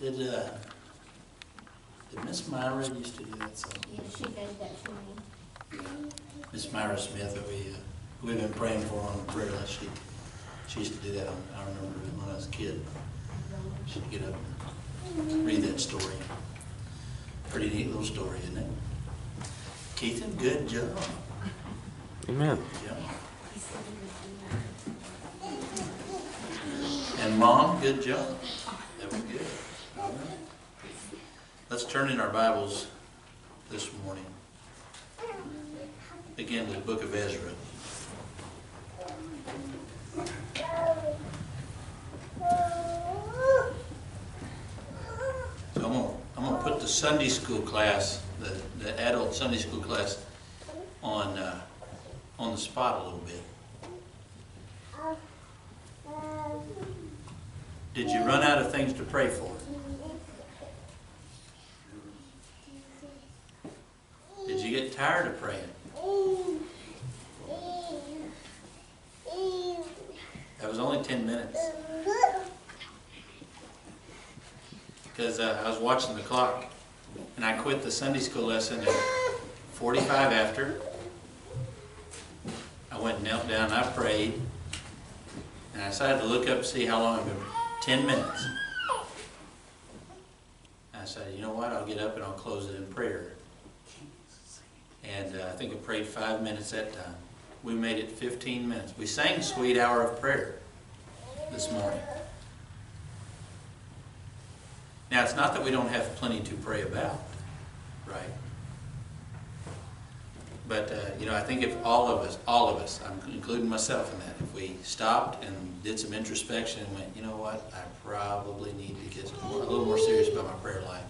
Did Miss Myra used to do that song? Yeah, she does that for me. Miss Myra Smith, that we've been praying for on the prayer list. She used to do that. I remember when I was a kid. She'd get up and read that story. Pretty neat little story, isn't it? Keithan, good job. Amen. Good job. And Mom, good job. That was good. All right. Let's turn in our Bibles this morning. Again to the book of Ezra. So I'm gonna put the Sunday school class, the adult Sunday school class, on the spot a little bit. Did you run out of things to pray for? Did you get tired of praying? That was only 10 minutes. Because I was watching the clock, and I quit the Sunday school lesson at 45 after. I went and knelt down, and I prayed, and I decided to look up and see how long I've been. 10 minutes. I said, you know what, I'll get up and I'll close it in prayer. And I think I prayed 5 minutes that time. We made it 15 minutes. We sang Sweet Hour of Prayer this morning. Now, it's not that we don't have plenty to pray about, right? But, I think if all of us, I'm including myself in that, if we stopped and did some introspection and went, you know what, I probably need to get a little more serious about my prayer life.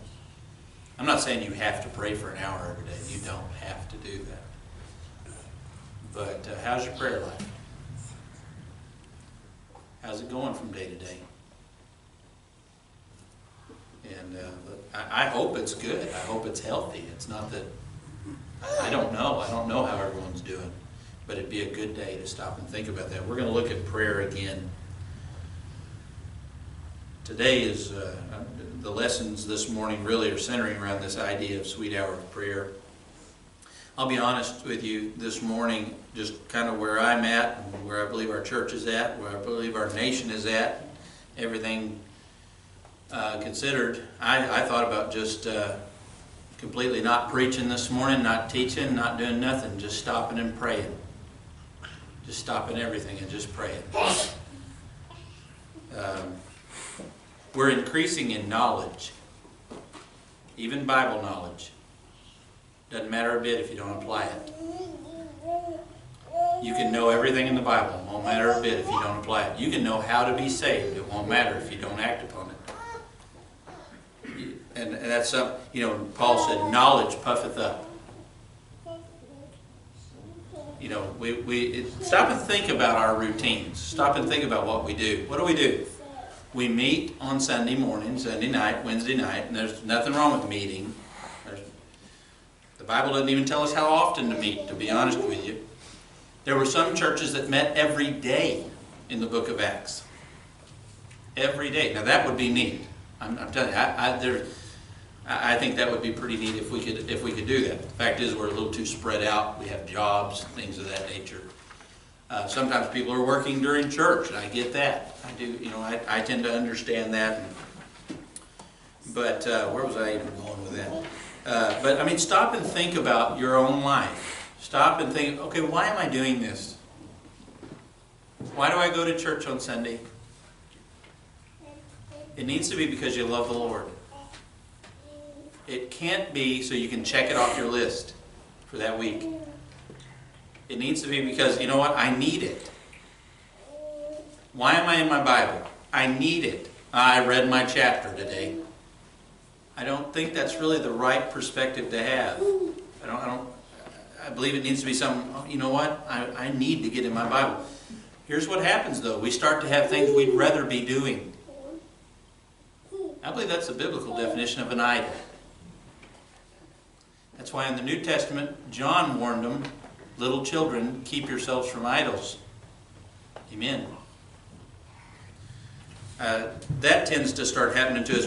I'm not saying you have to pray for an hour every day. You don't have to do that. But how's your prayer life? How's it going from day to day? And I hope it's good. I hope it's healthy. It's not that, I don't know. I don't know how everyone's doing. But it'd be a good day to stop and think about that. We're going to look at prayer again. Today is, the lessons this morning really are centering around this idea of sweet hour of prayer. I'll be honest with you this morning, just kind of where I'm at, and where I believe our church is at, where I believe our nation is at, everything considered. I thought about just completely not preaching this morning, not teaching, not doing nothing, just stopping and praying. Just stopping everything and just praying. We're increasing in knowledge, even Bible knowledge. Doesn't matter a bit if you don't apply it. You can know everything in the Bible. It won't matter a bit if you don't apply it. You can know how to be saved. It won't matter if you don't act upon it. And that's something, Paul said, knowledge puffeth up. We stop and think about our routines. Stop and think about what we do. What do? We meet on Sunday morning, Sunday night, Wednesday night, and there's nothing wrong with meeting. The Bible doesn't even tell us how often to meet, to be honest with you. There were some churches that met every day in the book of Acts. Every day. Now that would be neat. I'm telling you, I think that would be pretty neat if we could do that. The fact is, we're a little too spread out. We have jobs, things of that nature. Sometimes people are working during church, and I get that. I do. I tend to understand that. But where was I even going with that? But stop and think about your own life. Stop and think. Okay, why am I doing this? Why do I go to church on Sunday? It needs to be because you love the Lord. It can't be so you can check it off your list for that week. It needs to be because, you know what, I need it. Why am I in my Bible? I need it. I read my chapter today. I don't think that's really the right perspective to have. I believe it needs to be something, you know what, I need to get in my Bible. Here's what happens though. We start to have things we'd rather be doing. I believe that's the biblical definition of an idol. That's why in the New Testament, John warned them, little children, keep yourselves from idols. Amen. That tends to start happening to us.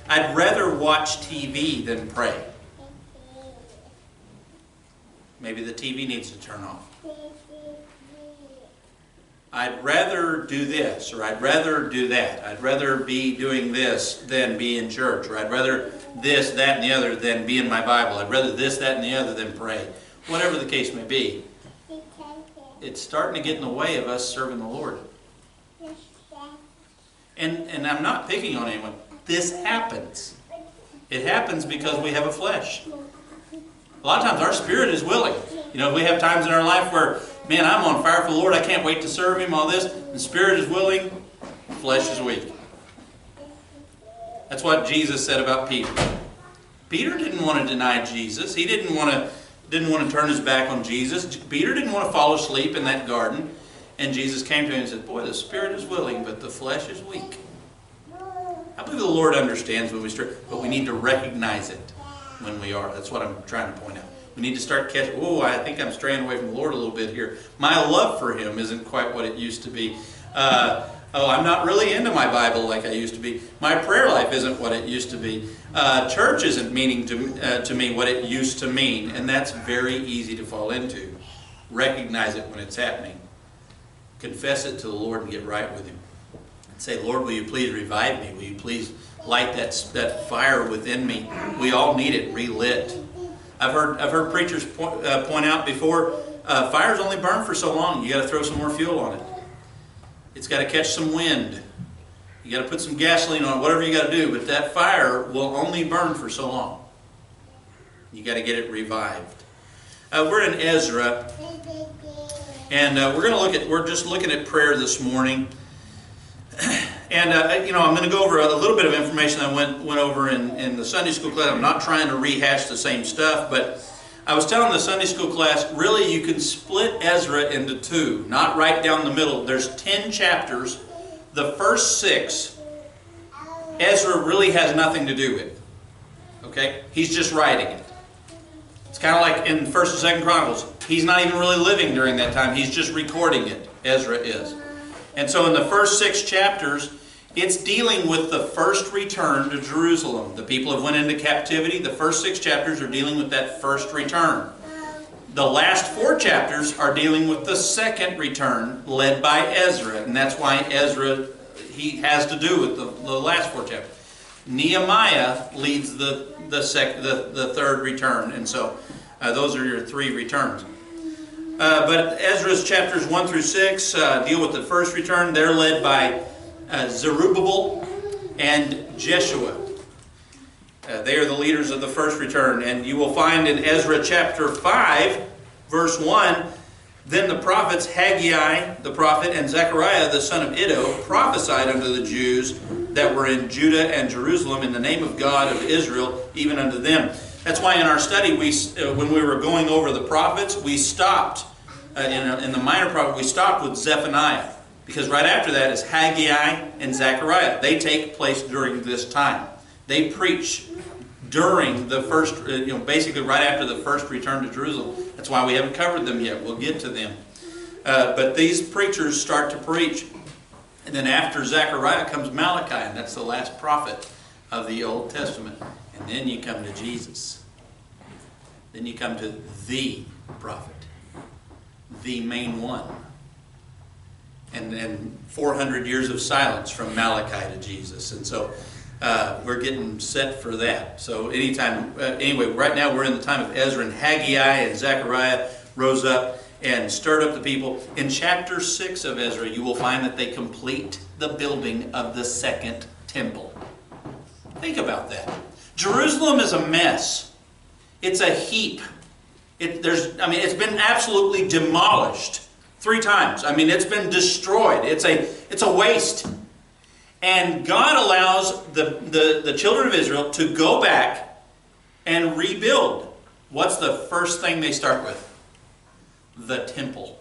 I'd rather watch TV than pray. Maybe the TV needs to turn off. I'd rather do this, or I'd rather do that. I'd rather be doing this than be in church, or I'd rather this, that, and the other than be in my Bible. I'd rather this, that, and the other than pray. Whatever the case may be, it's starting to get in the way of us serving the Lord. And I'm not picking on anyone. This happens. It happens because we have a flesh. A lot of times our spirit is willing. You know, we have times in our life where, man, I'm on fire for the Lord. I can't wait to serve Him, all this. The spirit is willing. Flesh is weak. That's what Jesus said about Peter. Peter didn't want to deny Jesus. He didn't want to turn his back on Jesus. Peter didn't want to fall asleep in that garden. And Jesus came to him and said, boy, the spirit is willing, but the flesh is weak. I believe the Lord understands when we start, but we need to recognize it when we are. That's what I'm trying to point out. We need to start catching, I think I'm straying away from the Lord a little bit here. My love for Him isn't quite what it used to be. I'm not really into my Bible like I used to be. My prayer life isn't what it used to be. Church isn't meaning to me what it used to mean, and that's very easy to fall into. Recognize it when it's happening. Confess it to the Lord and get right with Him. And say, Lord, will you please revive me? Will you please light that fire within me? We all need it relit. I've heard preachers point out before, fires only burn for so long. You got to throw some more fuel on it. It's got to catch some wind. You got to put some gasoline on it, whatever you got to do. But that fire will only burn for so long. You got to get it revived. We're in Ezra, and we're just looking at prayer this morning. And I'm going to go over a little bit of information I went over in the Sunday school class. I'm not trying to rehash the same stuff, but I was telling the Sunday school class, really you can split Ezra into two, not right down the middle. There's 10 chapters. The first 6, Ezra really has nothing to do with. Okay? He's just writing it. It's kind of like in 1st and 2nd Chronicles. He's not even really living during that time. He's just recording it. Ezra is. And so in the first 6 chapters, it's dealing with the first return to Jerusalem. The people have went into captivity. The first 6 chapters are dealing with that first return. The last 4 chapters are dealing with the second return led by Ezra. And that's why Ezra, he has to do with the last 4 chapters. Nehemiah leads the third return. And so those are your 3 returns. But Ezra's chapters 1 through 6 deal with the first return. They're led by Zerubbabel and Jeshua. They are the leaders of the first return. And you will find in Ezra chapter 5, verse 1, then the prophets Haggai the prophet and Zechariah the son of Iddo prophesied unto the Jews that were in Judah and Jerusalem in the name of God of Israel, even unto them. That's why in our study, when we were going over the prophets, we stopped, in the minor prophet, we stopped with Zephaniah. Because right after that is Haggai and Zechariah. They take place during this time. They preach during the first, basically right after the first return to Jerusalem. That's why we haven't covered them yet. We'll get to them. But these preachers start to preach. And then after Zechariah comes Malachi, and that's the last prophet of the Old Testament. And then you come to Jesus. Then you come to the prophet. The main one. And 400 years of silence from Malachi to Jesus. And so we're getting set for that. So anyway, right now we're in the time of Ezra, and Haggai and Zechariah rose up and stirred up the people. In chapter 6 of Ezra, you will find that they complete the building of the second temple. Think about that. Jerusalem is a mess. It's a heap. It's been absolutely demolished 3 times. It's been destroyed. It's a waste. And God allows the children of Israel to go back and rebuild. What's the first thing they start with? The temple.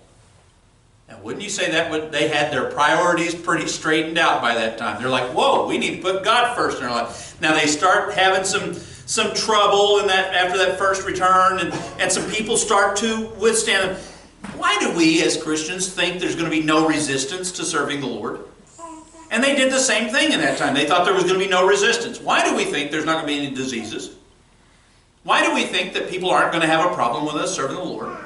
Now, wouldn't you say that they had their priorities pretty straightened out by that time? They're like, whoa, we need to put God first in our life. Now they start having some trouble in that after that first return, and some people start to withstand them. Why do we as Christians think there's going to be no resistance to serving the Lord? And they did the same thing in that time. They thought there was going to be no resistance. Why do we think there's not going to be any diseases? Why do we think that people aren't going to have a problem with us serving the Lord?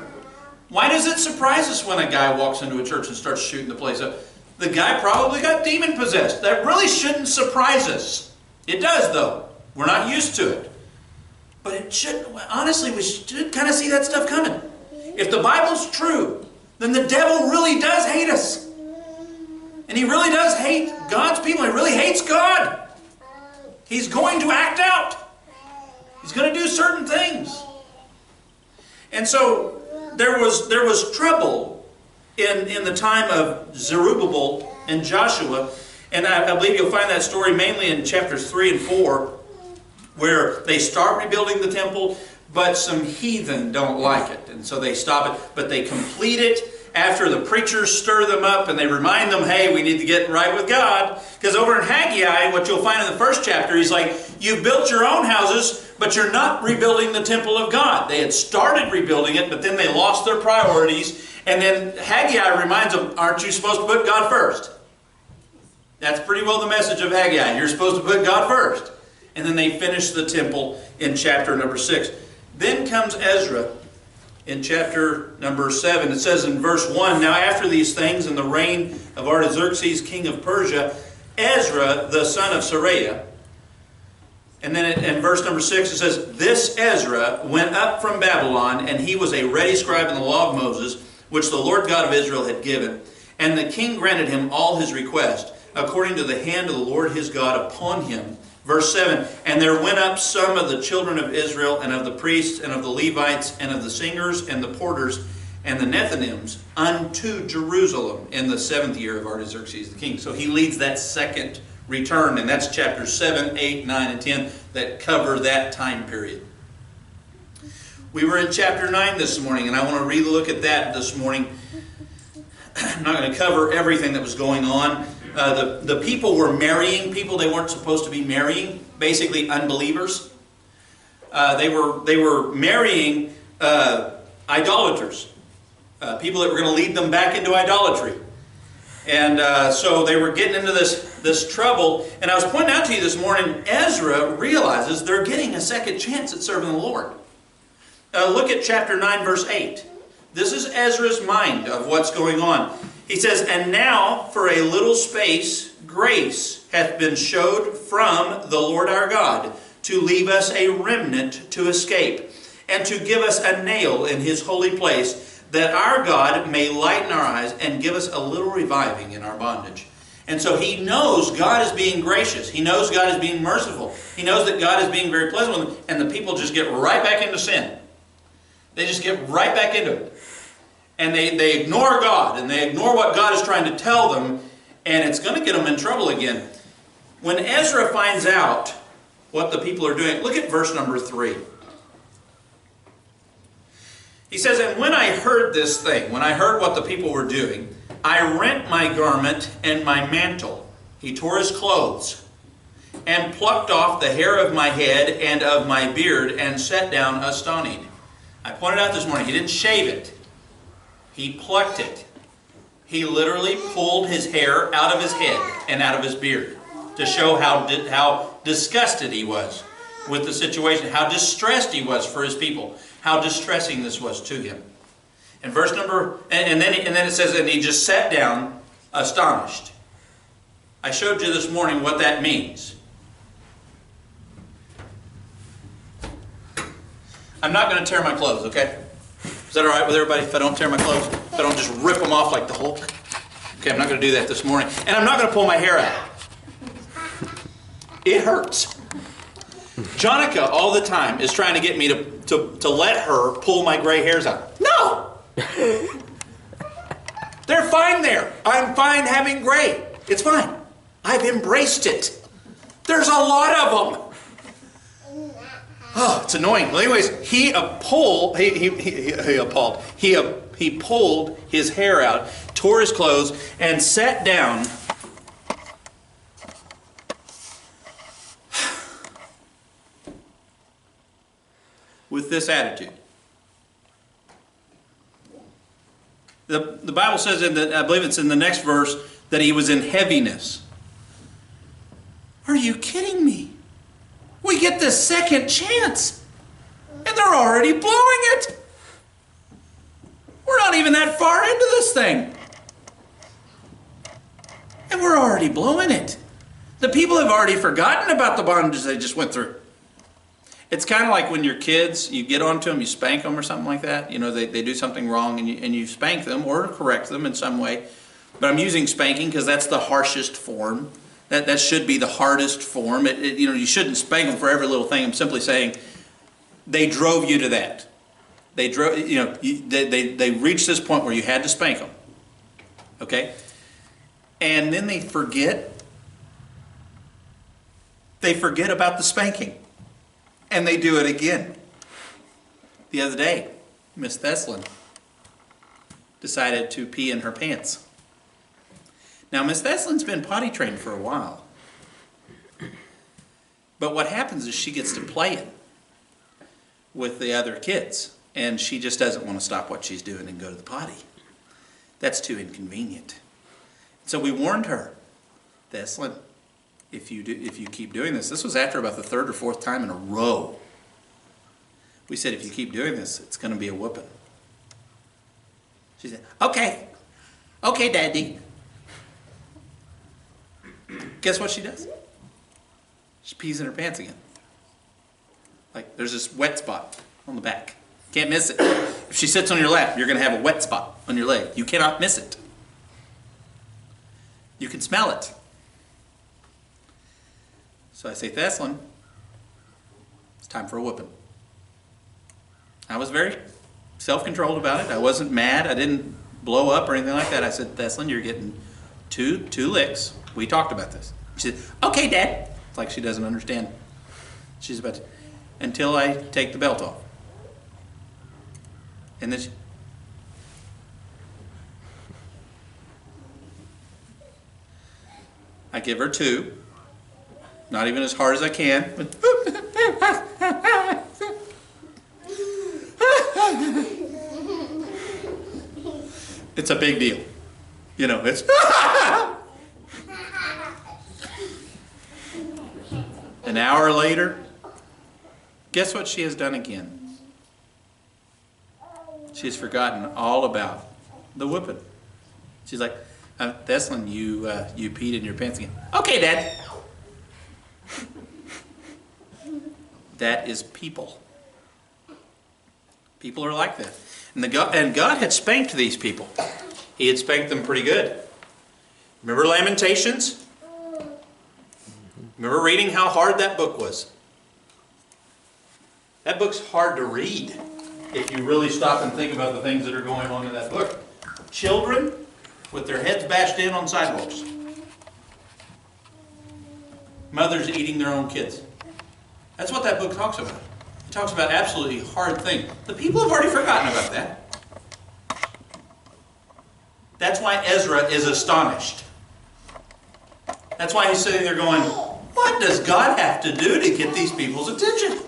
Why does it surprise us when a guy walks into a church and starts shooting the place up? The guy probably got demon possessed. That really shouldn't surprise us. It does, though. We're not used to it. But it should, honestly, we should kind of see that stuff coming. If the Bible's true, then the devil really does hate us. And he really does hate God's people. He really hates God. He's going to act out. He's going to do certain things. And so there was trouble in the time of Zerubbabel and Joshua. And I believe you'll find that story mainly in chapters 3 and 4, where they start rebuilding the temple, but some heathen don't like it. And so they stop it, but they complete it after the preachers stir them up and they remind them, hey, we need to get right with God. Because over in Haggai, what you'll find in the first chapter, he's like, you've built your own houses, but you're not rebuilding the temple of God. They had started rebuilding it, but then they lost their priorities. And then Haggai reminds them, aren't you supposed to put God first? That's pretty well the message of Haggai. You're supposed to put God first. And then they finish the temple in chapter number 6. Then comes Ezra in chapter number 7. It says in verse 1, now after these things, in the reign of Artaxerxes, king of Persia, Ezra, the son of Seraiah. And then in verse number 6 it says, this Ezra went up from Babylon, and he was a ready scribe in the law of Moses, which the Lord God of Israel had given. And the king granted him all his request, according to the hand of the Lord his God upon him. Verse 7, and there went up some of the children of Israel, and of the priests, and of the Levites, and of the singers, and the porters, and the Nethinims, unto Jerusalem in the 7th year of Artaxerxes the king. So he leads that second return, and that's chapters 7, 8, 9, and 10 that cover that time period. We were in chapter 9 this morning, and I want to relook at that this morning. I'm not going to cover everything that was going on. The people were marrying people they weren't supposed to be marrying, basically unbelievers. They were marrying idolaters, people that were going to lead them back into idolatry. And so they were getting into this trouble. And I was pointing out to you this morning, Ezra realizes they're getting a second chance at serving the Lord. Look at chapter 9, verse 8. This is Ezra's mind of what's going on. He says, and now for a little space grace hath been showed from the Lord our God, to leave us a remnant to escape, and to give us a nail in his holy place, that our God may lighten our eyes and give us a little reviving in our bondage. And so he knows God is being gracious. He knows God is being merciful. He knows that God is being very pleasant with them, and the people just get right back into sin. They just get right back into it. And they ignore God, and they ignore what God is trying to tell them, and it's going to get them in trouble again. When Ezra finds out what the people are doing, look at verse number 3. He says, and when I heard this thing, when I heard what the people were doing, I rent my garment and my mantle. He tore his clothes, and plucked off the hair of my head and of my beard, and sat down astonied. I pointed out this morning, he didn't shave it. He plucked it. He literally pulled his hair out of his head and out of his beard to show how disgusted he was with the situation, how distressed he was for his people, how distressing this was to him. And verse number, and then it says, and he just sat down astonished. I showed you this morning what that means. I'm not going to tear my clothes, okay? Is that all right with everybody if I don't tear my clothes? If I don't just rip them off like the Hulk? Okay, I'm not going to do that this morning. And I'm not going to pull my hair out. It hurts. Jonica all the time is trying to get me to let her pull my gray hairs out. No! They're fine there. I'm fine having gray. It's fine. I've embraced it. There's a lot of them. Oh, it's annoying. Well, anyways, he pulled his hair out, tore his clothes, and sat down. With this attitude. The Bible says, I believe it's in the next verse, that he was in heaviness. you kidding me? We get this second chance, and they're already blowing it. We're not even that far into this thing, and we're already blowing it. The people have already forgotten about the bondage they just went through. It's kind of like when your kids, you get onto them, you spank them or something like that. You know, they do something wrong and you spank them or correct them in some way. But I'm using spanking because that's the harshest form. That should be the hardest form. You shouldn't spank them for every little thing. I'm simply saying they drove you to that. They drove, they reached this point where you had to spank them. Okay? And then they forget. They forget about the spanking. And they do it again. The other day, Miss Theslin decided to pee in her pants. Now, Miss Theslin's been potty trained for a while. But what happens is she gets to play it with the other kids. And she just doesn't want to stop what she's doing and go to the potty. That's too inconvenient. So we warned her, Theslin, if you keep doing this was after about the third or fourth time in a row. We said, if you keep doing this, it's going to be a whooping. She said, okay, Daddy. Guess what she does? She pees in her pants again. Like, there's this wet spot on the back. Can't miss it. If she sits on your lap, you're going to have a wet spot on your leg. You cannot miss it. You can smell it. So I say, Theslin, it's time for a whooping. I was very self-controlled about it. I wasn't mad. I didn't blow up or anything like that. I said, Theslin, you're getting two licks. We talked about this. She said, okay, Dad. It's like she doesn't understand. She's about to, until I take the belt off. And then I give her 2. Not even as hard as I can. It's a big deal. It's... An hour later, guess what she has done again? She has forgotten all about the whooping. She's like, Theslin, you peed in your pants again. Okay, Dad. That is people. People are like that. And God had spanked these people. He had spanked them pretty good. Remember Lamentations? Remember reading how hard that book was? That book's hard to read if you really stop and think about the things that are going on in that book. Children with their heads bashed in on sidewalks. Mothers eating their own kids. That's what that book talks about. It talks about absolutely hard things. The people have already forgotten about that. That's why Ezra is astonished. That's why he's sitting there going, what does God have to do to get these people's attention?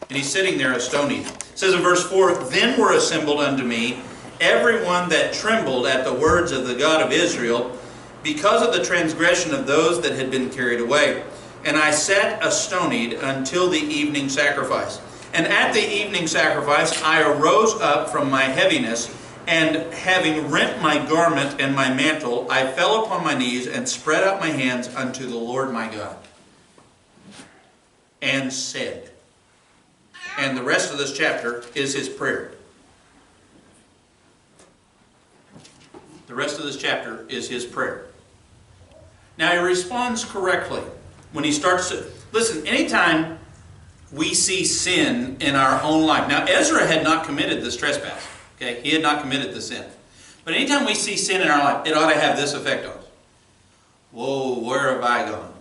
And he's sitting there astonied. It says in verse 4, then were assembled unto me everyone that trembled at the words of the God of Israel, because of the transgression of those that had been carried away. And I sat astonied until the evening sacrifice. And at the evening sacrifice I arose up from my heaviness, and having rent my garment and my mantle, I fell upon my knees and spread out my hands unto the Lord my God. And said. And the rest of this chapter is his prayer. The rest of this chapter is his prayer. Now he responds correctly when he starts to... Listen, anytime we see sin in our own life... Now Ezra had not committed this trespass. Okay? He had not committed the sin. But anytime we see sin in our life, it ought to have this effect on us. Whoa, where have I gone?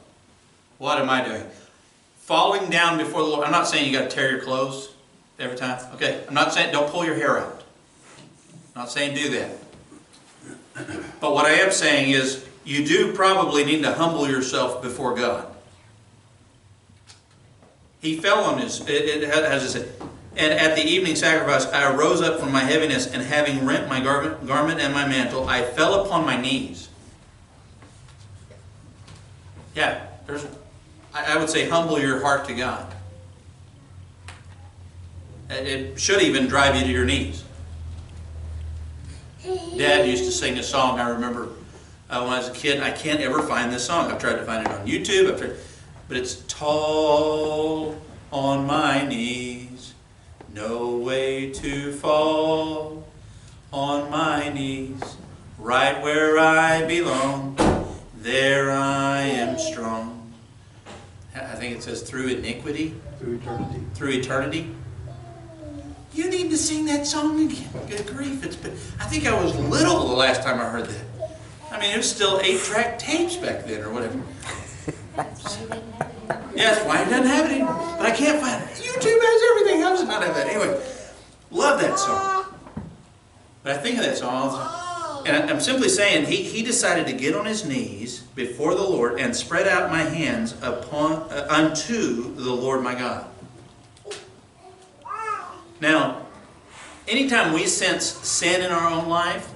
What am I doing? Falling down before the Lord. I'm not saying you got to tear your clothes every time. Okay? I'm not saying don't pull your hair out. I'm not saying do that. But what I am saying is you do probably need to humble yourself before God. He fell on his, as it said, and at the evening sacrifice I arose up from my heaviness, and having rent my garment and my mantle, I fell upon my knees. Yeah, I would say humble your heart to God. It should even drive you to your knees. Dad used to sing a song, I remember when I was a kid. I can't ever find this song. I've tried to find it on YouTube, but it's tall on my knees, no way to fall, on my knees, right where I belong, there I am strong. I think it says through iniquity. Through eternity. Through eternity. You need to sing that song again. Good grief. I think I was little the last time I heard that. I mean, it was still 8-track tapes back then or whatever. That's why he doesn't have it anymore. Yeah, that's why it doesn't have it anymore. But I can't find it. YouTube has everything. How does it not have that? Anyway, love that song. But I think of that song, and I'm simply saying he decided to get on his knees before the Lord and spread out my hands unto the Lord my God. Now, anytime we sense sin in our own life,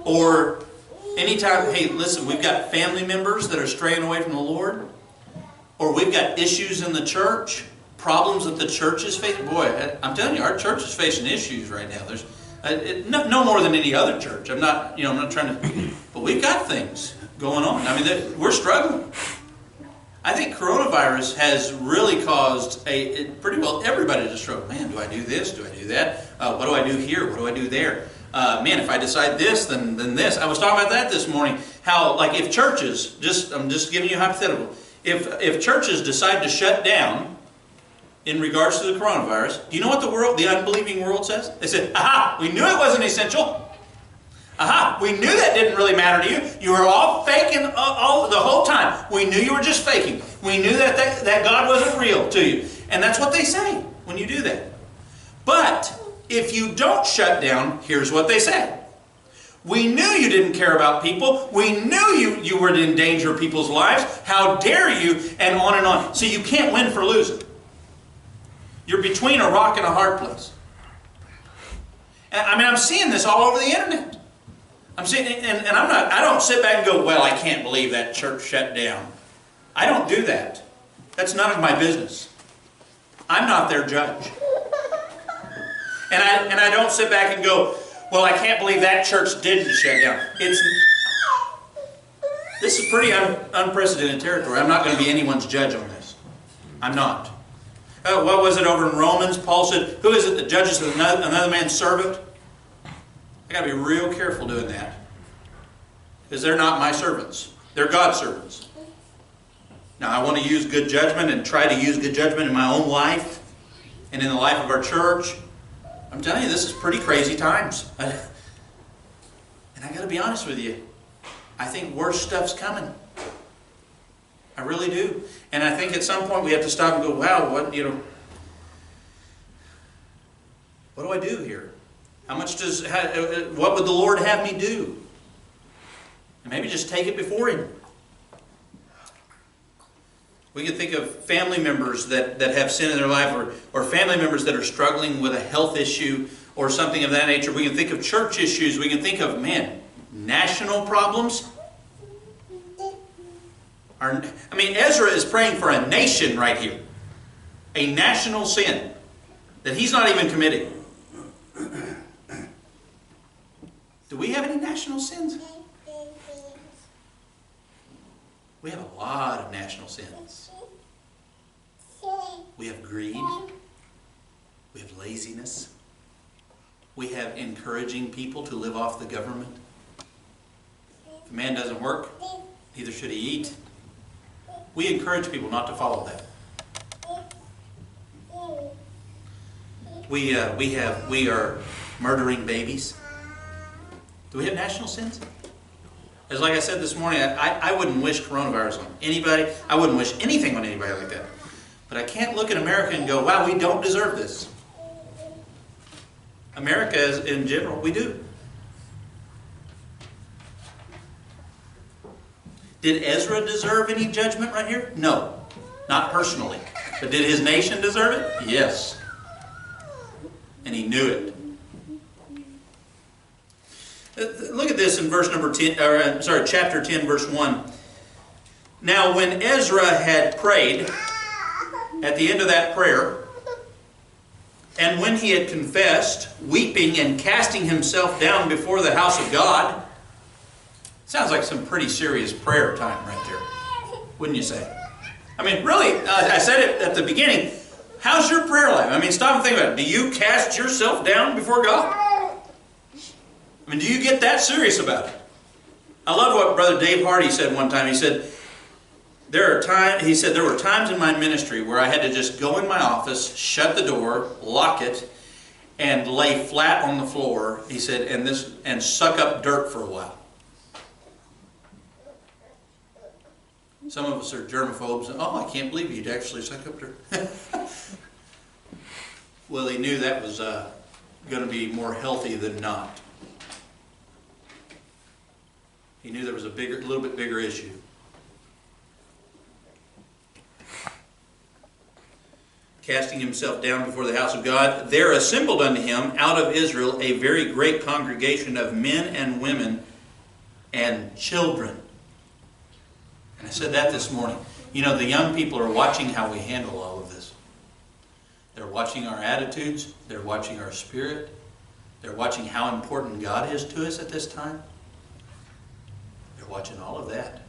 or anytime, hey, listen, we've got family members that are straying away from the Lord, or we've got issues in the church, problems that the church is facing. Boy, I'm telling you, our church is facing issues right now. There's no more than any other church. I'm not trying to, but we've got things going on. I mean, we're struggling. I think coronavirus has really caused pretty well everybody to struggle. Man, do I do this? Do I do that? What do I do here? What do I do there? Man, if I decide this, then this. I was talking about that this morning. How, like, if churches, I'm just giving you a hypothetical. If churches decide to shut down in regards to the coronavirus, do you know what the unbelieving world says? They said, aha, we knew it wasn't essential. Aha, we knew that didn't really matter to you. You were all faking the whole time. We knew you were just faking. We knew that God wasn't real to you. And that's what they say when you do that. But if you don't shut down, here's what they say. We knew you didn't care about people. We knew you were to endanger people's lives. How dare you? And on and on. So you can't win for losing. You're between a rock and a hard place. And, I mean, I'm seeing this all over the internet. I'm seeing, and I don't sit back and go, well, I can't believe that church shut down. I don't do that. That's none of my business. I'm not their judge. And I don't sit back and go, well, I can't believe that church didn't shut down. This is pretty unprecedented territory. I'm not going to be anyone's judge on this. I'm not. What was it over in Romans? Paul said, who is it that judges another man's servant? I got to be real careful doing that. Because they're not my servants. They're God's servants. Now, I want to use good judgment and try to use good judgment in my own life and in the life of our church. I'm telling you, this is pretty crazy times. And I got to be honest with you. I think worse stuff's coming. I really do. And I think at some point we have to stop and go, wow, what do I do here? What would the Lord have me do? And maybe just take it before Him. We can think of family members that have sin in their life, or family members that are struggling with a health issue or something of that nature. We can think of church issues. We can think of, national problems. Ezra is praying for a nation right here. A national sin that he's not even committing. Do we have any national sins? We have a lot of national sins. We have greed. We have laziness. We have encouraging people to live off the government. If a man doesn't work, neither should he eat. We encourage people not to follow that. We are murdering babies. Do we have national sins? As like I said this morning, I wouldn't wish coronavirus on anybody. I wouldn't wish anything on anybody like that. But I can't look at America and go, wow, we don't deserve this. America, in general, we do. Did Ezra deserve any judgment right here? No, not personally. But did his nation deserve it? Yes. And he knew it. Look at this in verse number 10, chapter 10, verse 1. Now when Ezra had prayed, at the end of that prayer, and when he had confessed, weeping and casting himself down before the house of God, sounds like some pretty serious prayer time right there, wouldn't you say? I mean, really, I said it at the beginning, how's your prayer life? I mean, stop and think about it. Do you cast yourself down before God? I mean, do you get that serious about it? I love what Brother Dave Hardy said one time. He said, there were times in my ministry where I had to just go in my office, shut the door, lock it, and lay flat on the floor, he said, and suck up dirt for a while. Some of us are germaphobes. Oh, I can't believe you'd actually suck up dirt. Well, he knew that was going to be more healthy than not. He knew there was a little bit bigger issue. Casting himself down before the house of God, there assembled unto him out of Israel a very great congregation of men and women and children. And I said that this morning. You know, the young people are watching how we handle all of this. They're watching our attitudes. They're watching our spirit. They're watching how important God is to us at this time. They're watching all of that.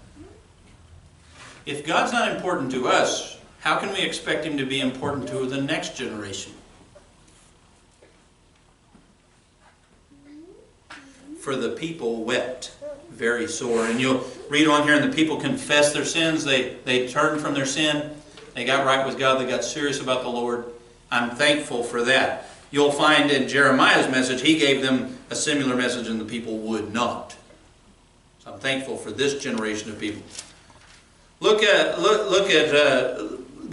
If God's not important to us, how can we expect Him to be important to the next generation? For the people wept very sore. And you'll read on here, and the people confessed their sins. They turned from their sin. They got right with God. They got serious about the Lord. I'm thankful for that. You'll find in Jeremiah's message, he gave them a similar message and the people would not. So I'm thankful for this generation of people. Go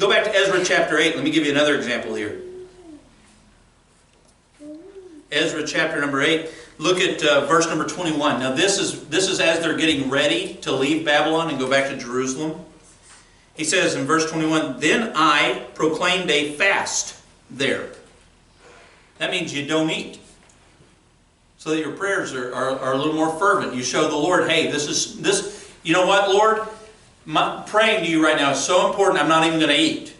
back to Ezra chapter 8. Let me give you another example here. Ezra chapter number 8. Look at verse number 21. Now this is as they're getting ready to leave Babylon and go back to Jerusalem. He says in verse 21, "Then I proclaimed a fast there." That means you don't eat. So that your prayers are a little more fervent. You show the Lord, hey, this. You know what, Lord? Praying to you right now is so important, I'm not even going to eat.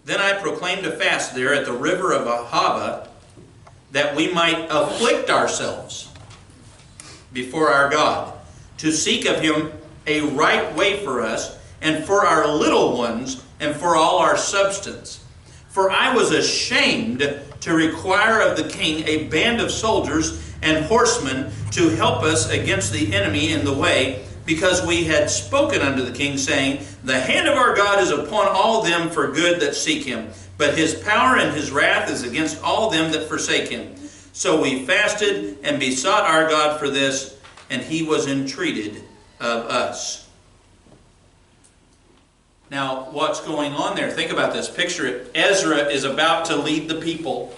Then I proclaimed a fast there at the river of Ahava, that we might afflict ourselves before our God, to seek of Him a right way for us, and for our little ones, and for all our substance. For I was ashamed to require of the king a band of soldiers and horsemen to help us against the enemy in the way, because we had spoken unto the king, saying, The hand of our God is upon all them for good that seek Him, but His power and His wrath is against all them that forsake Him. So we fasted and besought our God for this, and He was entreated of us. Now, what's going on there? Think about this. Picture it. Ezra is about to lead the people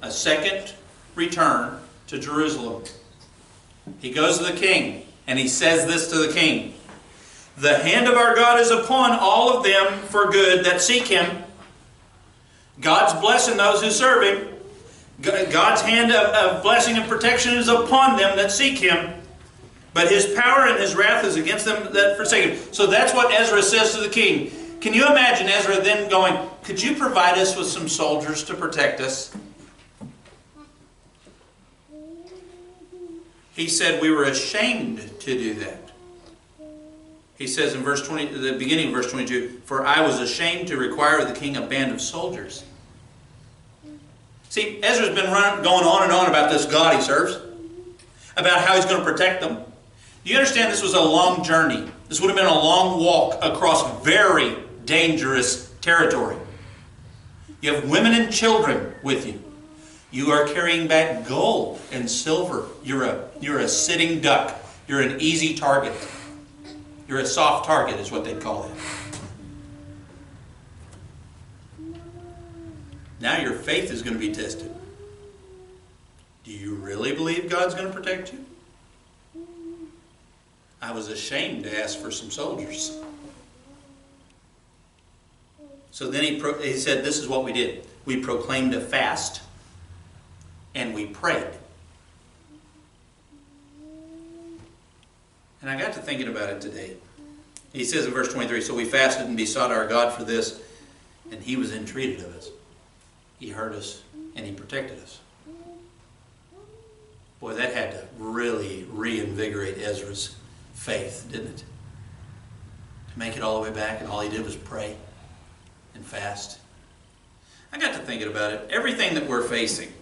a second return to Jerusalem. He goes to the king, and he says this to the king. The hand of our God is upon all of them for good that seek Him. God's blessing those who serve Him. God's hand of blessing and protection is upon them that seek Him. But His power and His wrath is against them that forsake Him. So that's what Ezra says to the king. Can you imagine Ezra then going, could you provide us with some soldiers to protect us? He said we were ashamed to do that. He says in verse 20, the beginning of verse 22, For I was ashamed to require of the king a band of soldiers. See, Ezra's been going on and on about this God he serves, about how He's going to protect them. Do you understand this was a long journey? This would have been a long walk across very dangerous territory. You have women and children with you. You are carrying back gold and silver. You're a sitting duck. You're an easy target. You're a soft target is what they'd call it. Now your faith is going to be tested. Do you really believe God's going to protect you? I was ashamed to ask for some soldiers. So then he said, this is what we did. We proclaimed a fast and we prayed. And I got to thinking about it today. He says in verse 23, so we fasted and besought our God for this, and he was entreated of us. He heard us, and he protected us. Boy, that had to really reinvigorate Ezra's faith, didn't it? To make it all the way back, and all he did was pray and fast. I got to thinking about it. Everything that we're facing,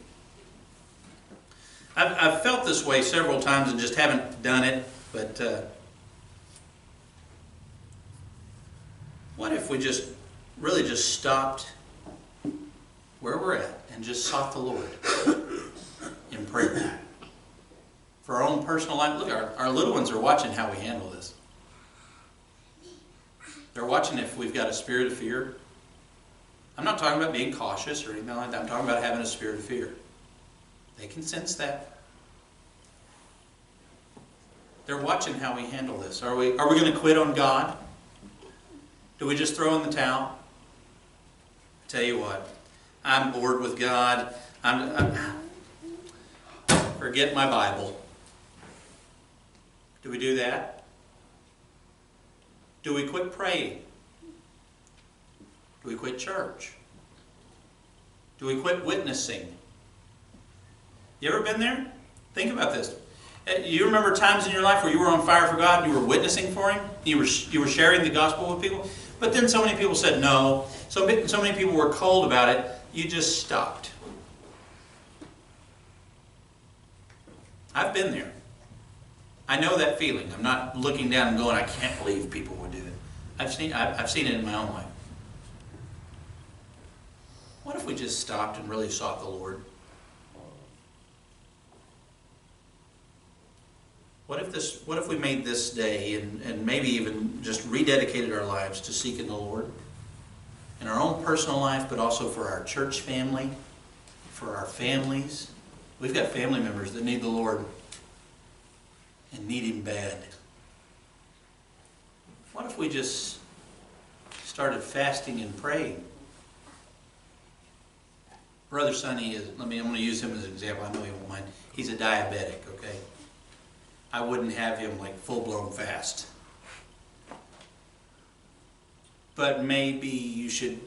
I've felt this way several times and just haven't done it, but what if we really just stopped where we're at and just sought the Lord in prayer? For our own personal life, look, our little ones are watching how we handle this. They're watching if we've got a spirit of fear. I'm not talking about being cautious or anything like that. I'm talking about having a spirit of fear. They can sense that. They're watching how we handle this. Are we going to quit on God? Do we just throw in the towel? I tell you what, I'm bored with God. Forget my Bible. Do we do that? Do we quit praying? Do we quit church? Do we quit witnessing? You ever been there? Think about this. You remember times in your life where you were on fire for God and you were witnessing for Him? You were sharing the gospel with people? But then so many people said no. So many people were cold about it, you just stopped. I've been there. I know that feeling. I'm not looking down and going, I can't believe people would do that. I've seen it in my own life. What if we just stopped and really sought the Lord? What if we made this day and maybe even just rededicated our lives to seeking the Lord in our own personal life, but also for our church family, for our families. We've got family members that need the Lord and need Him bad. What if we just started fasting and praying? Brother Sonny I'm going to use him as an example. I know he won't mind. He's a diabetic, okay? I wouldn't have him like full-blown fast. But maybe you should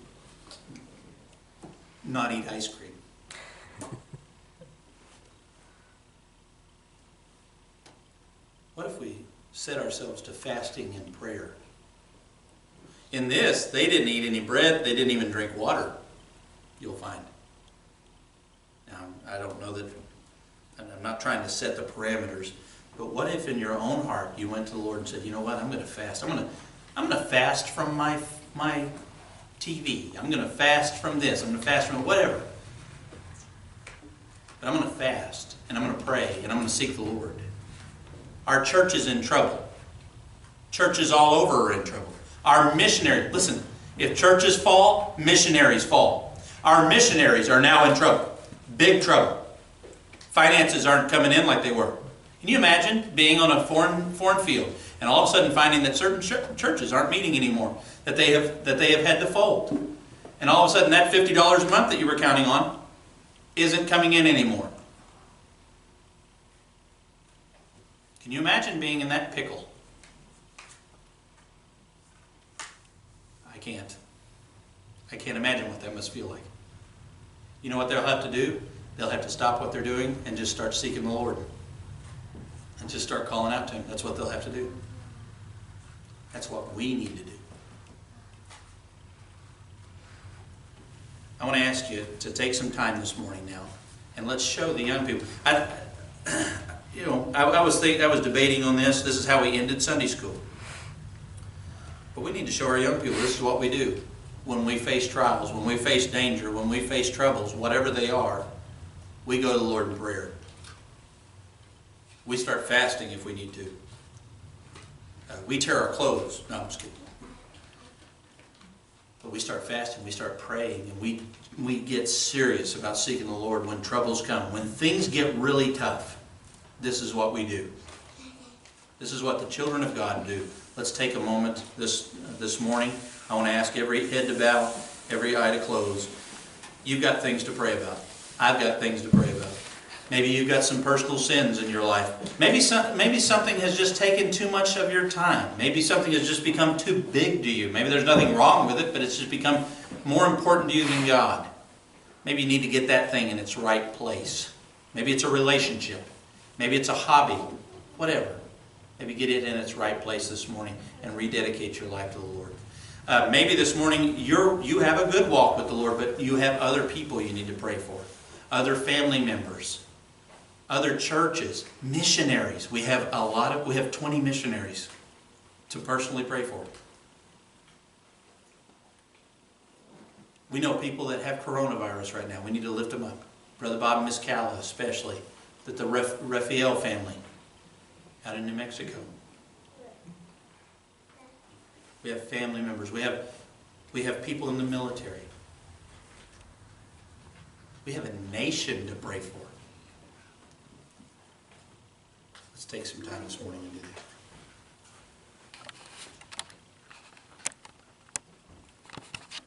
not eat ice cream. What if we set ourselves to fasting and prayer? In this, they didn't eat any bread. They didn't even drink water, you'll find. Now, I don't know that, I'm not trying to set the parameters, but what if in your own heart you went to the Lord and said, you know what, I'm going to fast. I'm going to fast from my TV. I'm going to fast from this. I'm going to fast from whatever. But I'm going to fast, and I'm going to pray, and I'm going to seek the Lord. Our church is in trouble. Churches all over are in trouble. Our missionaries, listen, if churches fall, missionaries fall. Our missionaries are now in trouble. Big trouble. Finances aren't coming in like they were. Can you imagine being on a foreign field and all of a sudden finding that certain churches aren't meeting anymore, that they have had to fold, and all of a sudden that $50 a month that you were counting on isn't coming in anymore? Can you imagine being in that pickle? I can't. I can't imagine what that must feel like. You know what they'll have to do? They'll have to stop what they're doing and just start seeking the Lord. And just start calling out to Him. That's what they'll have to do. That's what we need to do. I want to ask you to take some time this morning now, and let's show the young people. I was debating on this. This is how we ended Sunday school. But we need to show our young people this is what we do when we face trials, when we face danger, when we face troubles, whatever they are. We go to the Lord in prayer. We start fasting if we need to. We tear our clothes. No, I'm just kidding. But we start fasting, we start praying, and we get serious about seeking the Lord when troubles come. When things get really tough, this is what we do. This is what the children of God do. Let's take a moment this morning. I want to ask every head to bow, every eye to close. You've got things to pray about. I've got things to pray about. Maybe you've got some personal sins in your life. Maybe something has just taken too much of your time. Maybe something has just become too big to you. Maybe there's nothing wrong with it, but it's just become more important to you than God. Maybe you need to get that thing in its right place. Maybe it's a relationship. Maybe it's a hobby. Whatever. Maybe get it in its right place this morning and rededicate your life to the Lord. Maybe this morning you have a good walk with the Lord, but you have other people you need to pray for. Other family members. Other churches. Missionaries. We have 20 missionaries to personally pray for. We know people that have coronavirus right now. We need to lift them up. Brother Bob and Miss Calla especially. The Raphael family out in New Mexico. We have family members. We have people in the military. We have a nation to pray for. Let's take some time this morning and do that.